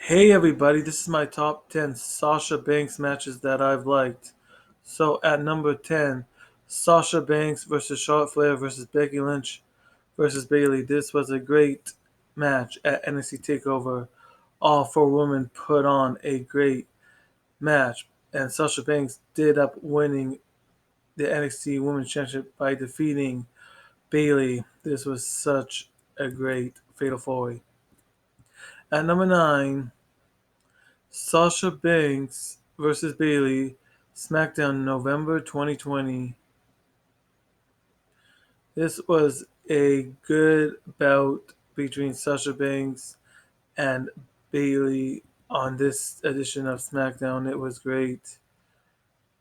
Hey everybody, this is my top 10 Sasha Banks matches that I've liked. So at number 10, Sasha Banks versus Charlotte Flair versus Becky Lynch versus Bayley. This was a great match at NXT TakeOver. All four women put on a great match, and Sasha Banks did up winning the NXT Women's Championship by defeating Bayley. This was such a great Fatal 4-Way. At number 9, Sasha Banks versus Bayley, SmackDown November 2020. This was a good bout between Sasha Banks and Bayley on this edition of SmackDown. It was great.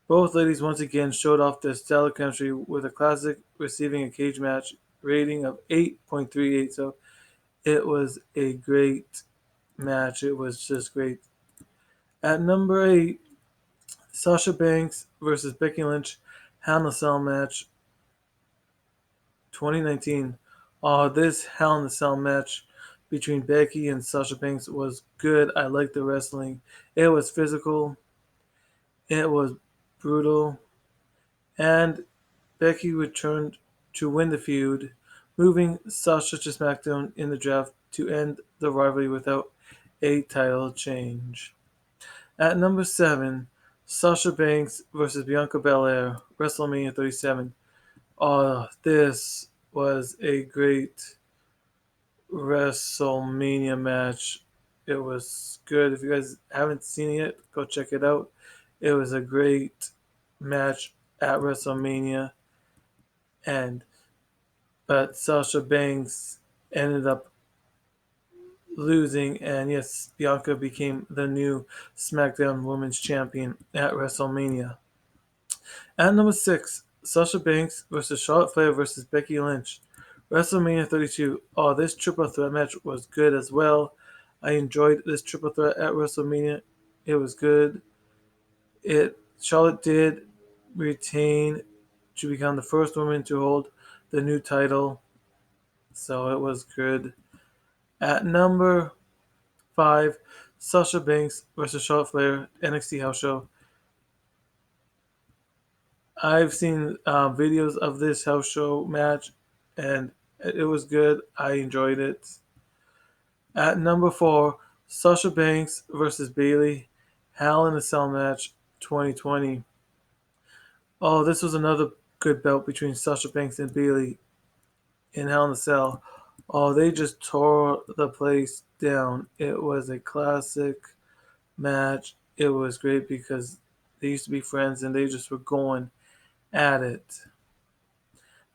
Both ladies once again showed off their stellar chemistry with a classic receiving a cage match rating of 8.38. So it was a great match. It was just great. At number 8, Sasha Banks versus Becky Lynch Hell in a Cell match 2019. This Hell in a Cell match between Becky and Sasha Banks was good. I liked the wrestling. It was physical, it was brutal, and Becky returned to win the feud, moving Sasha to SmackDown in the draft to end the rivalry without a title change. At number 7, Sasha Banks versus Bianca Belair, WrestleMania 37. This was a great WrestleMania match. It was good. If you guys haven't seen it, go check it out. It was a great match at WrestleMania, and but Sasha Banks ended up losing, and yes, Bianca became the new SmackDown Women's Champion at WrestleMania. At number 6, Sasha Banks versus Charlotte Flair versus Becky Lynch. WrestleMania 32. This triple threat match was good as well. I enjoyed this triple threat at WrestleMania. It was good. Charlotte did retain to become the first woman to hold the new title, so it was good. At number 5, Sasha Banks versus Charlotte Flair NXT House Show. I've seen videos of this house show match, and it was good. I enjoyed it. At number 4, Sasha Banks versus Bayley, Hell in a Cell match 2020. This was another good bout between Sasha Banks and Bayley in Hell in a Cell. They just tore the place down. It was a classic match. It was great because they used to be friends and they just were going at it.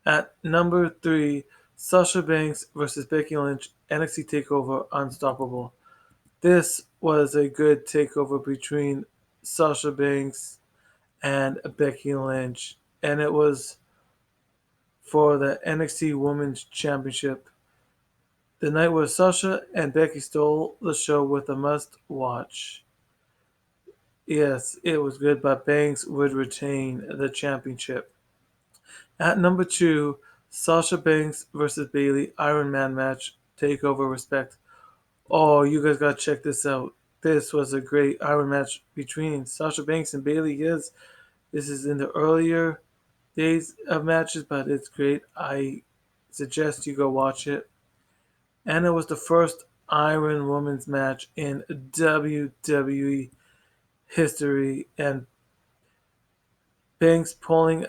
At number 3, Sasha Banks versus Becky Lynch, NXT TakeOver Unstoppable. This was a good takeover between Sasha Banks and Becky Lynch, and it was for the NXT Women's Championship. The night where Sasha and Becky stole the show with a must watch. Yes, it was good, but Banks would retain the championship. At number 2, Sasha Banks versus Bayley Iron Man match. Takeover respect. You guys gotta check this out. This was a great Iron match between Sasha Banks and Bayley. Yes, this is in the earlier days of matches, but it's great. I suggest you go watch it. And it was the first Iron Women's match in WWE history, and Banks pulling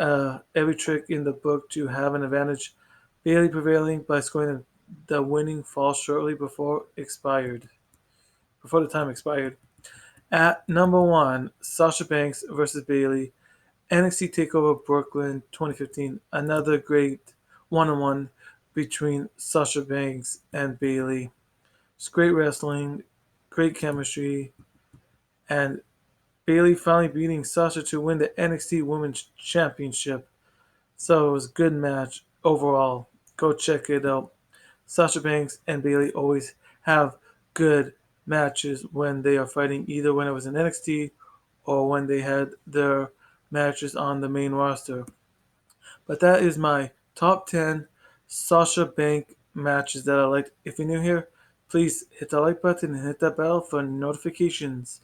every trick in the book to have an advantage, Bayley prevailing by scoring the winning fall shortly before the time expired. At number 1, Sasha Banks versus Bayley, NXT TakeOver Brooklyn 2015. Another great one-on-one between Sasha Banks and Bayley. It's great wrestling, great chemistry, and Bayley finally beating Sasha to win the NXT Women's Championship. So it was a good match overall. Go check it out. Sasha Banks and Bayley always have good matches when they are fighting, either when it was in NXT or when they had their matches on the main roster. But that is my top 10 Sasha Banks matches that I liked. If you're new here, Please hit the like button and hit that bell for notifications.